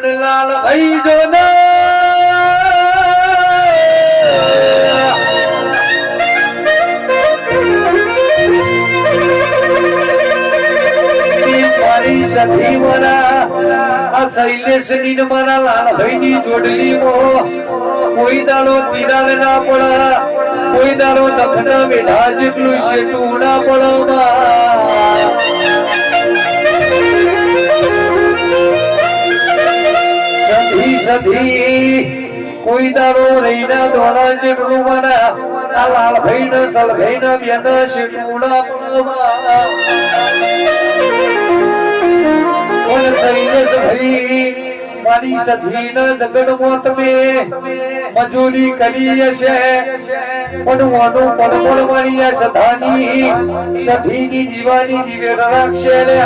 લાલ ભાઈ જો મારી સખી મારા શૈલેષ ની મારા લાલ ભાઈ ની જોડલી કોઈ દાડો તિરાડ ના પડા કોઈ દાડો દખના બેઠા જેટલું શેટું ના પડવા સધી કોઈ દાડો રહીના દોડા જેટલું મારા આ લાલ ભાઈ ને સલ ભાઈ ને બેન શેટું ના પડવા મારી સધી ના જગત મોત મજૂરી કરી છે પણ વાનું પણ મારી સધાની સધી ની જીવાની જીવે રાખશે રે